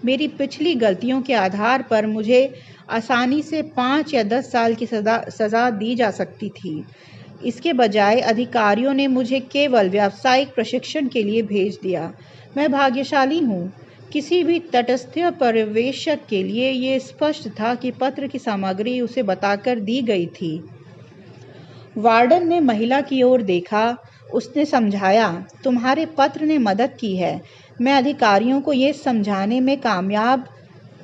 मेरी पिछली गलतियों के आधार पर मुझे आसानी से 5 या 10 साल की सज़ा दी जा सकती थी। इसके बजाय अधिकारियों ने मुझे केवल व्यावसायिक प्रशिक्षण के लिए भेज दिया। मैं भाग्यशाली हूँ। किसी भी तटस्थ पर्यवेक्षक के लिए ये स्पष्ट था कि पत्र की सामग्री उसे बताकर दी गई थी। वार्डन ने महिला की ओर देखा। उसने समझाया, तुम्हारे पत्र ने मदद की है। मैं अधिकारियों को ये समझाने में कामयाब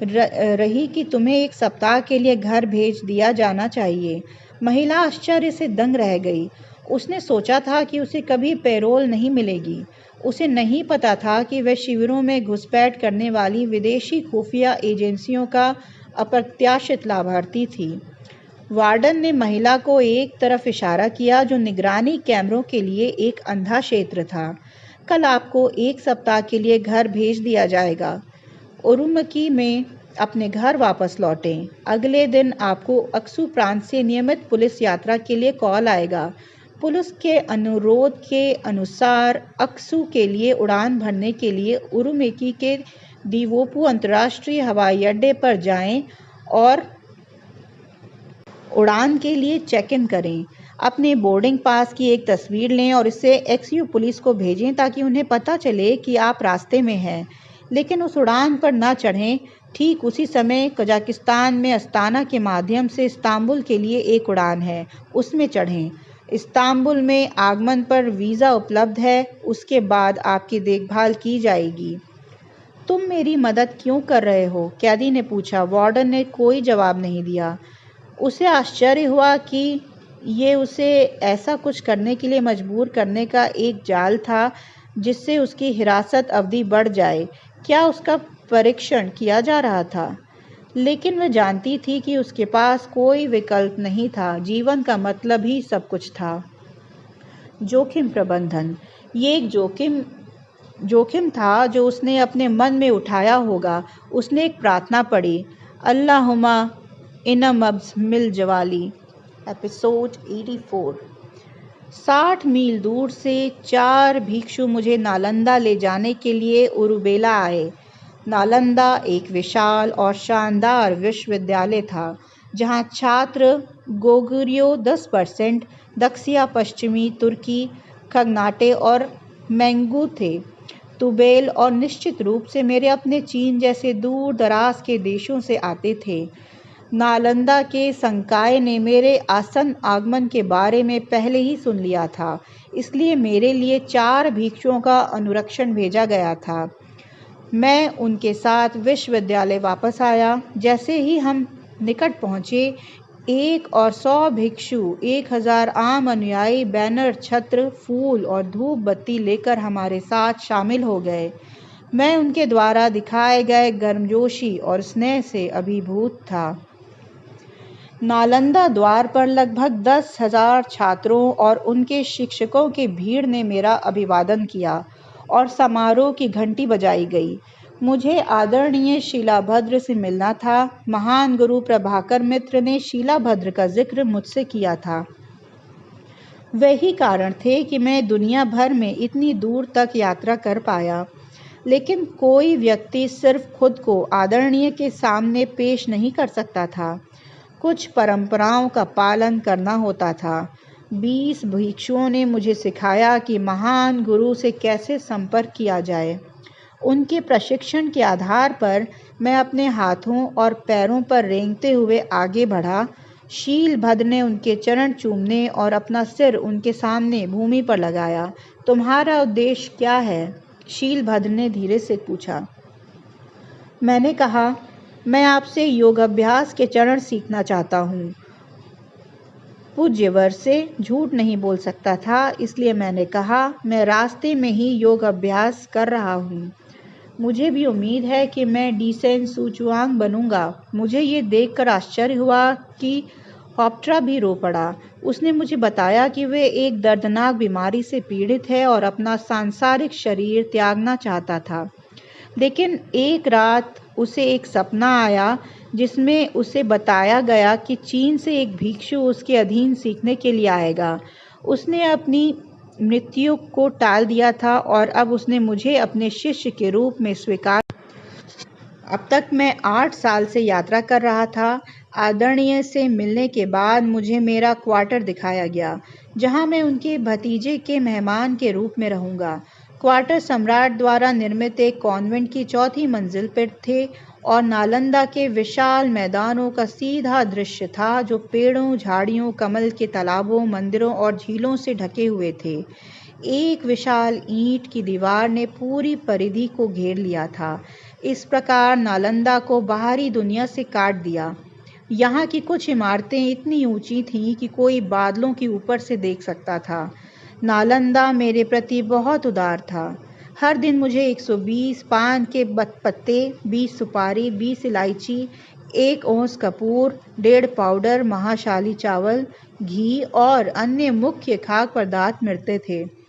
रही कि तुम्हें 1 सप्ताह के लिए घर भेज दिया जाना चाहिए। महिला आश्चर्य से दंग रह गई। उसने सोचा था कि उसे कभी पैरोल नहीं मिलेगी। उसे नहीं पता था कि वह शिविरों में घुसपैठ करने वाली विदेशी खुफिया एजेंसियों का अप्रत्याशित लाभार्थी थी। वार्डन ने महिला को एक तरफ इशारा किया जो निगरानी कैमरों के लिए एक अंधा क्षेत्र था। कल आपको 1 सप्ताह के लिए घर भेज दिया जाएगा। उरुमकी में अपने घर वापस लौटें। अगले दिन आपको अक्सू प्रांत से नियमित पुलिस यात्रा के लिए कॉल आएगा। पुलिस के अनुरोध के अनुसार अक्सू के लिए उड़ान भरने के लिए उरुमकी के दीवोपू अंतर्राष्ट्रीय हवाई अड्डे पर जाएं और उड़ान के लिए चेक इन करें। अपने बोर्डिंग पास की एक तस्वीर लें और इसे एक्सयू पुलिस को भेजें ताकि उन्हें पता चले कि आप रास्ते में हैं। लेकिन उस उड़ान पर न चढ़ें। ठीक उसी समय कजाकिस्तान में अस्ताना के माध्यम से इस्तांबुल के लिए एक उड़ान है, उसमें चढ़ें। इस्तांबुल में आगमन पर वीज़ा उपलब्ध है। उसके बाद आपकी देखभाल की जाएगी। तुम मेरी मदद क्यों कर रहे हो? कैदी ने पूछा। वार्डन ने कोई जवाब नहीं दिया। उसे आश्चर्य हुआ कि ये उसे ऐसा कुछ करने के लिए मजबूर करने का एक जाल था जिससे उसकी हिरासत अवधि बढ़ जाए। क्या उसका परीक्षण किया जा रहा था? लेकिन वह जानती थी कि उसके पास कोई विकल्प नहीं था। जीवन का मतलब ही सब कुछ था। जोखिम प्रबंधन। ये एक जोखिम था जो उसने अपने मन में उठाया होगा। उसने एक प्रार्थना पढ़ी, अल्लाहुम्मा इनमब्स मिल जवाली। एपिसोड 84। 60 मील दूर से 4 भिक्षु मुझे नालंदा ले जाने के लिए उरुबेला आए। नालंदा एक विशाल और शानदार विश्वविद्यालय था जहां छात्र गोगुरियो 10%, दक्षिण पश्चिमी तुर्की, खगनाटे और मैंगू थे। तुबेल और निश्चित रूप से मेरे अपने चीन जैसे दूर दराज के देशों से आते थे। नालंदा के संकाय ने मेरे आसन्न आगमन के बारे में पहले ही सुन लिया था, इसलिए मेरे लिए 4 भिक्षुओं का अनुरक्षण भेजा गया था। मैं उनके साथ विश्वविद्यालय वापस आया। जैसे ही हम निकट पहुँचे, 1 और 100 भिक्षु 1000 आम अनुयायी बैनर, छत्र, फूल और धूप बत्ती लेकर हमारे साथ शामिल हो गए। मैं उनके द्वारा दिखाए गए गर्मजोशी और स्नेह से अभिभूत था। नालंदा द्वार पर लगभग 10,000 छात्रों और उनके शिक्षकों की भीड़ ने मेरा अभिवादन किया और समारोह की घंटी बजाई गई। मुझे आदरणीय शीलाभद्र से मिलना था। महान गुरु प्रभाकर मित्र ने शीलाभद्र का जिक्र मुझसे किया था। वही कारण थे कि मैं दुनिया भर में इतनी दूर तक यात्रा कर पाया। लेकिन कोई व्यक्ति सिर्फ खुद को आदरणीय के सामने पेश नहीं कर सकता था। कुछ परंपराओं का पालन करना होता था। 20 भिक्षुओं ने मुझे सिखाया कि महान गुरु से कैसे संपर्क किया जाए। उनके प्रशिक्षण के आधार पर मैं अपने हाथों और पैरों पर रेंगते हुए आगे बढ़ा। शीलभद्र ने उनके चरण चूमने और अपना सिर उनके सामने भूमि पर लगाया। तुम्हारा उद्देश्य क्या है? शीलभद्र ने धीरे से पूछा। मैंने कहा, मैं आपसे योगाभ्यास के चरण सीखना चाहता हूँ। पूज्यवर से झूठ नहीं बोल सकता था, इसलिए मैंने कहा, मैं रास्ते में ही योग अभ्यास कर रहा हूँ। मुझे भी उम्मीद है कि मैं डीसेन सूचुआंग बनूंगा। मुझे ये देखकर आश्चर्य हुआ कि हॉप्ट्रा भी रो पड़ा। उसने मुझे बताया कि वे एक दर्दनाक बीमारी से पीड़ित है और अपना सांसारिक शरीर त्यागना चाहता था। लेकिन एक रात उसे एक सपना आया जिसमें उसे बताया गया कि चीन से एक भिक्षु उसके अधीन सीखने के लिए आएगा। उसने अपनी मृत्यु को टाल दिया था और अब उसने मुझे अपने शिष्य के रूप में स्वीकार। अब तक मैं 8 साल से यात्रा कर रहा था। आदरणीय से मिलने के बाद मुझे मेरा क्वार्टर दिखाया गया, जहां मैं उनके भतीजे के मेहमान के रूप में रहूंगा। क्वार्टर सम्राट द्वारा निर्मित एक कॉन्वेंट की 4थी मंजिल पर थे और नालंदा के विशाल मैदानों का सीधा दृश्य था, जो पेड़ों, झाड़ियों, कमल के तालाबों, मंदिरों और झीलों से ढके हुए थे। एक विशाल ईंट की दीवार ने पूरी परिधि को घेर लिया था। इस प्रकार नालंदा को बाहरी दुनिया से काट दिया। यहाँ की कुछ इमारतें इतनी ऊंची थीं कि कोई बादलों के ऊपर से देख सकता था। नालंदा मेरे प्रति बहुत उदार था। हर दिन मुझे 120 पान के पत्ते, 20 सुपारी, 20 इलायची, 1 औंस कपूर, 1.5 पाउडर महाशाली चावल, घी और अन्य मुख्य खाद्य पदार्थ मिलते थे।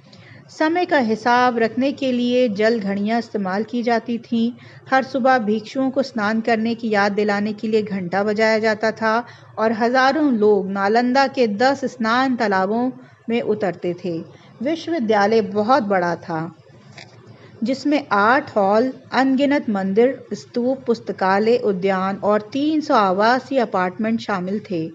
समय का हिसाब रखने के लिए जल घड़ियाँ इस्तेमाल की जाती थीं। हर सुबह भिक्षुओं को स्नान करने की याद दिलाने के लिए घंटा बजाया जाता था और हजारों लोग नालंदा के 10 स्नान तालाबों में उतरते थे। विश्वविद्यालय बहुत बड़ा था, जिसमें 8 हॉल, अनगिनत मंदिर, स्तूप, पुस्तकालय, उद्यान और 300 आवासीय अपार्टमेंट शामिल थे।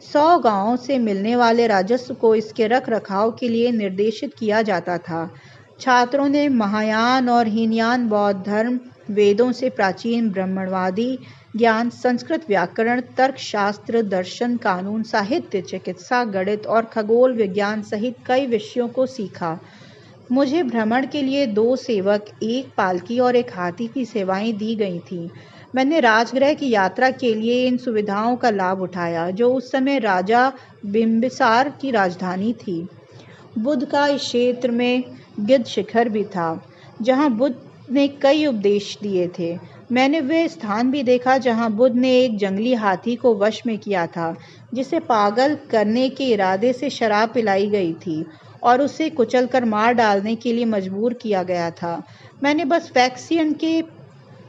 100 गांवों से मिलने वाले राजस्व को इसके रखरखाव के लिए निर्देशित किया जाता था। छात्रों ने महायान और हीनयान बौद्ध धर्म, वेदों से प्राचीन ब्राह्मणवादी ज्ञान, संस्कृत व्याकरण, तर्कशास्त्र, दर्शन, कानून, साहित्य, चिकित्सा, गणित और खगोल विज्ञान सहित कई विषयों को सीखा। मुझे भ्रमण के लिए 2 सेवक, 1 पालकी और 1 हाथी की सेवाएं दी गई थीं। मैंने राजगृह की यात्रा के लिए इन सुविधाओं का लाभ उठाया, जो उस समय राजा बिंबिसार की राजधानी थी। बुद्ध का इस क्षेत्र में गिद्ध शिखर भी था, जहां बुद्ध ने कई उपदेश दिए थे। मैंने वह स्थान भी देखा जहां बुद्ध ने एक जंगली हाथी को वश में किया था, जिसे पागल करने के इरादे से शराब पिलाई गई थी और उसे कुचलकर मार डालने के लिए मजबूर किया गया था। मैंने बस फैक्सियन के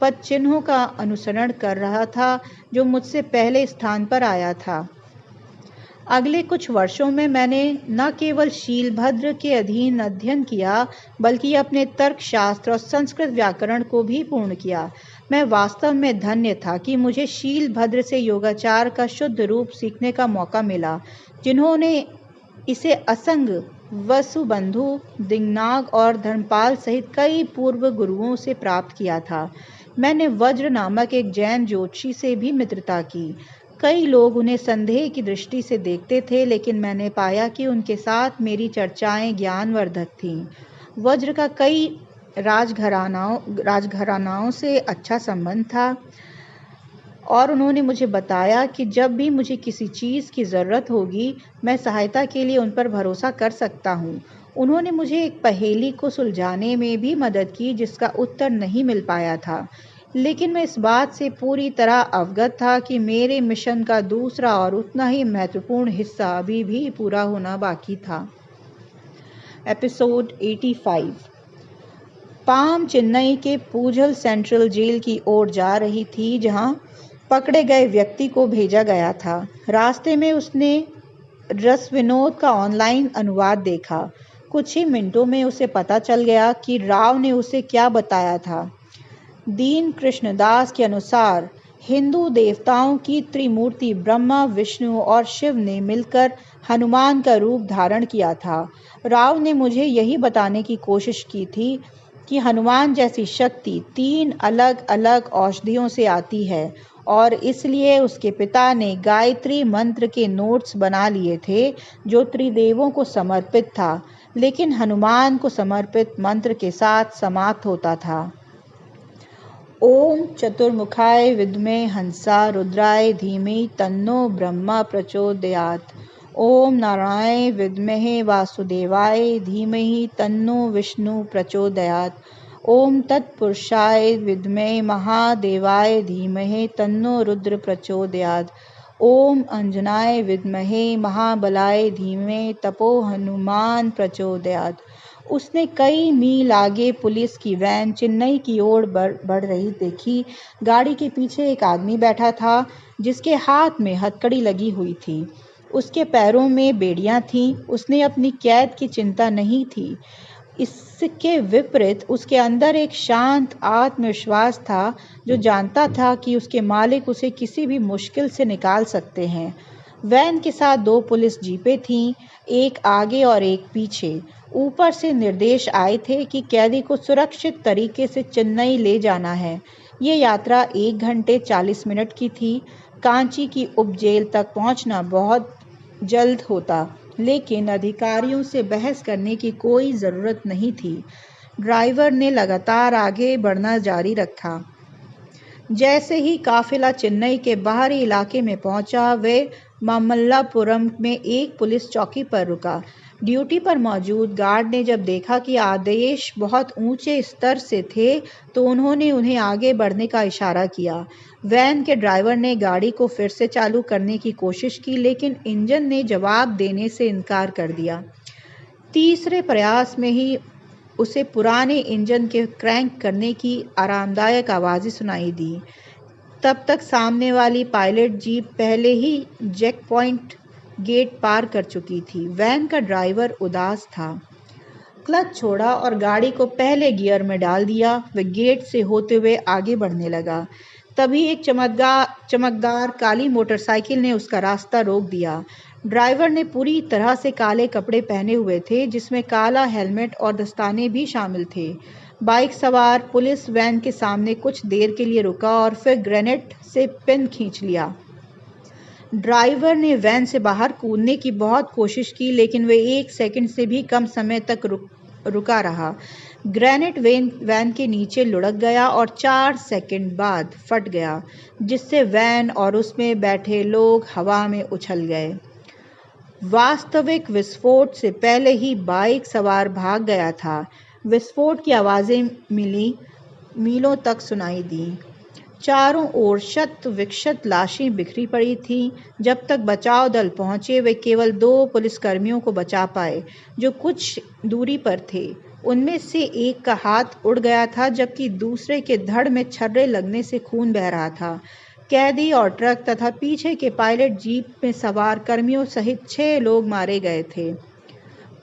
पद चिन्हों का अनुसरण कर रहा था, जो मुझसे पहले स्थान पर आया था। अगले कुछ वर्षों में मैंने न केवल शीलभद्र के अधीन अध्ययन किया, बल्कि अपने तर्कशास्त्र और संस्कृत व्याकरण को भी पूर्ण किया। मैं वास्तव में धन्य था कि मुझे शीलभद्र से योगाचार का शुद्ध रूप सीखने का मौका मिला, जिन्होंने इसे असंग, वसुबंधु, दिंगनाग और धर्मपाल सहित कई पूर्व गुरुओं से प्राप्त किया था। मैंने वज्र नामक एक जैन ज्योतिषी से भी मित्रता की। कई लोग उन्हें संदेह की दृष्टि से देखते थे, लेकिन मैंने पाया कि उनके साथ मेरी चर्चाएं ज्ञानवर्धक थीं। वज्र का कई राजघरानाओं से अच्छा संबंध था और उन्होंने मुझे बताया कि जब भी मुझे किसी चीज़ की ज़रूरत होगी, मैं सहायता के लिए उन पर भरोसा कर सकता हूँ। उन्होंने मुझे एक पहेली को सुलझाने में भी मदद की, जिसका उत्तर नहीं मिल पाया था, लेकिन मैं इस बात से पूरी तरह अवगत था कि मेरे मिशन का दूसरा और उतना ही महत्वपूर्ण हिस्सा अभी भी पूरा होना बाकी था। एपिसोड 85। पाम चेन्नई के पूझल सेंट्रल जेल की ओर जा रही थी, जहां पकड़े गए व्यक्ति को भेजा गया था। रास्ते में उसने रसविनोद का ऑनलाइन अनुवाद देखा। कुछ ही मिनटों में उसे पता चल गया कि राव ने उसे क्या बताया था। दीन कृष्णदास के अनुसार हिंदू देवताओं की त्रिमूर्ति ब्रह्मा, विष्णु और शिव ने मिलकर हनुमान का रूप धारण किया था। राव ने मुझे यही बताने की कोशिश की थी कि हनुमान जैसी शक्ति 3 अलग अलग औषधियों से आती है और इसलिए उसके पिता ने गायत्री मंत्र के नोट्स बना लिए थे, जो त्रिदेवों को समर्पित था, लेकिन हनुमान को समर्पित मंत्र के साथ समाप्त होता था। ओम चतुर्मुखाय विद्महे हंसा रुद्राय धीमहि तन्नो ब्रह्मा प्रचोदयात्। ओम नारायण विद्महे वासुदेवाय धीमहि तन्नो विष्णु प्रचोदयात्। ओम तत्पुरुषाय विद्महे महादेवाय धीमहि तन्नो रुद्र प्रचोदयात्। ओम अंजनाय विद्महे महाबलाय धीमहि तपो हनुमान प्रचोदयात्। उसने कई मील आगे पुलिस की वैन चेन्नई की ओर बढ़ रही देखी। गाड़ी के पीछे एक आदमी बैठा था जिसके हाथ में हथकड़ी लगी हुई थी। उसके पैरों में बेड़ियां थीं। उसने अपनी कैद की चिंता नहीं थी। इसके विपरीत उसके अंदर एक शांत आत्मविश्वास था जो जानता था कि उसके मालिक उसे किसी भी मुश्किल से निकाल सकते हैं। वैन के साथ 2 पुलिस जीपें थीं, एक आगे और एक पीछे। ऊपर से निर्देश आए थे कि कैदी को सुरक्षित तरीके से चेन्नई ले जाना है। ये यात्रा 1 घंटे 40 मिनट की थी। कांची की उपजेल तक पहुंचना बहुत जल्द होता, लेकिन अधिकारियों से बहस करने की कोई ज़रूरत नहीं थी। ड्राइवर ने लगातार आगे बढ़ना जारी रखा। जैसे ही काफिला चेन्नई के बाहरी इलाके में पहुंचा, वे मामल्लापुरम में एक पुलिस चौकी पर रुका। ड्यूटी पर मौजूद गार्ड ने जब देखा कि आदेश बहुत ऊंचे स्तर से थे, तो उन्होंने उन्हें आगे बढ़ने का इशारा किया। वैन के ड्राइवर ने गाड़ी को फिर से चालू करने की कोशिश की, लेकिन इंजन ने जवाब देने से इनकार कर दिया। तीसरे प्रयास में ही उसे पुराने इंजन के क्रैंक करने की आरामदायक आवाज़ें सुनाई दी। तब तक सामने वाली पायलट जीप पहले ही चेक पॉइंट गेट पार कर चुकी थी। वैन का ड्राइवर उदास था। क्लच छोड़ा और गाड़ी को पहले गियर में डाल दिया। वह गेट से होते हुए आगे बढ़ने लगा। तभी एक चमकदार काली मोटरसाइकिल ने उसका रास्ता रोक दिया। ड्राइवर ने पूरी तरह से काले कपड़े पहने हुए थे, जिसमें काला हेलमेट और दस्ताने भी शामिल थे। बाइक सवार पुलिस वैन के सामने कुछ देर के लिए रुका और फिर ग्रेनेड से पिन खींच लिया। ड्राइवर ने वैन से बाहर कूदने की बहुत कोशिश की, लेकिन वह 1 सेकंड से भी कम समय तक रुका रहा। ग्रेनेड वैन के नीचे लुढ़क गया और 4 सेकंड बाद फट गया, जिससे वैन और उसमें बैठे लोग हवा में उछल गए। वास्तविक विस्फोट से पहले ही बाइक सवार भाग गया था। विस्फोट की आवाज़ें मीलों तक सुनाई दी। चारों ओर शत विक्षत लाशें बिखरी पड़ी थीं। जब तक बचाव दल पहुंचे, वे केवल 2 पुलिसकर्मियों को बचा पाए जो कुछ दूरी पर थे। उनमें से एक का हाथ उड़ गया था, जबकि दूसरे के धड़ में छर्रे लगने से खून बह रहा था। कैदी और ट्रक तथा पीछे के पायलट जीप में सवार कर्मियों सहित 6 लोग मारे गए थे।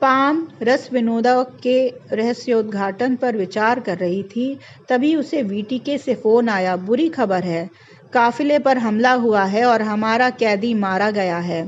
पाम रसविनोदा के रहस्योद्घाटन पर विचार कर रही थी। तभी उसे वीटीके से फ़ोन आया। बुरी खबर है, काफिले पर हमला हुआ है और हमारा कैदी मारा गया है।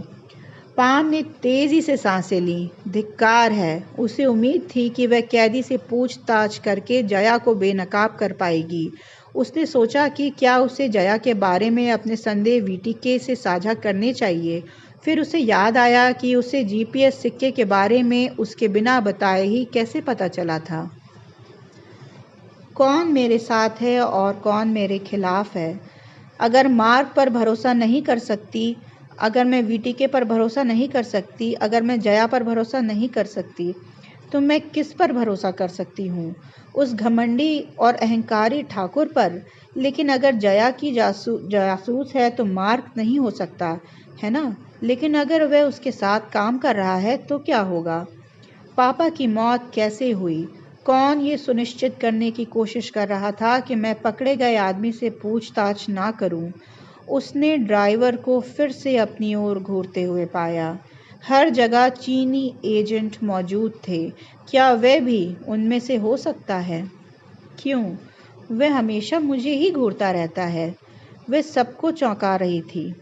पाम ने तेजी से सांसें लीं। धिक्कार है। उसे उम्मीद थी कि वह कैदी से पूछताछ करके जया को बेनकाब कर पाएगी। उसने सोचा कि क्या उसे जया के बारे में अपने संदेह वीटीके से साझा करने चाहिए। फिर उसे याद आया कि उसे जीपीएस सिक्के के बारे में उसके बिना बताए ही कैसे पता चला था। कौन मेरे साथ है और कौन मेरे खिलाफ है। अगर मार्ग पर भरोसा नहीं कर सकती, अगर मैं वीटीके पर भरोसा नहीं कर सकती, अगर मैं जया पर भरोसा नहीं कर सकती, तो मैं किस पर भरोसा कर सकती हूँ? उस घमंडी और अहंकारी ठाकुर पर। लेकिन अगर जया की जासूस है तो मार्ग नहीं हो सकता, है ना? लेकिन अगर वह उसके साथ काम कर रहा है तो क्या होगा? पापा की मौत कैसे हुई? कौन ये सुनिश्चित करने की कोशिश कर रहा था कि मैं पकड़े गए आदमी से पूछताछ ना करूं? उसने ड्राइवर को फिर से अपनी ओर घूरते हुए पाया। हर जगह चीनी एजेंट मौजूद थे। क्या वह भी उनमें से हो सकता है? क्यों? वह हमेशा मुझे ही घूरता रहता है। वह सबको चौंका रही थी।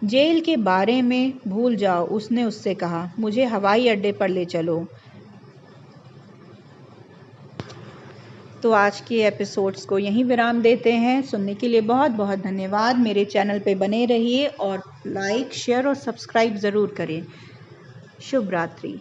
जेल के बारे में भूल जाओ, उसने उससे कहा। मुझे हवाई अड्डे पर ले चलो। तो आज के एपिसोड्स को यहीं विराम देते हैं। सुनने के लिए बहुत बहुत धन्यवाद। मेरे चैनल पे बने रहिए और लाइक, शेयर और सब्सक्राइब ज़रूर करें। शुभ रात्रि।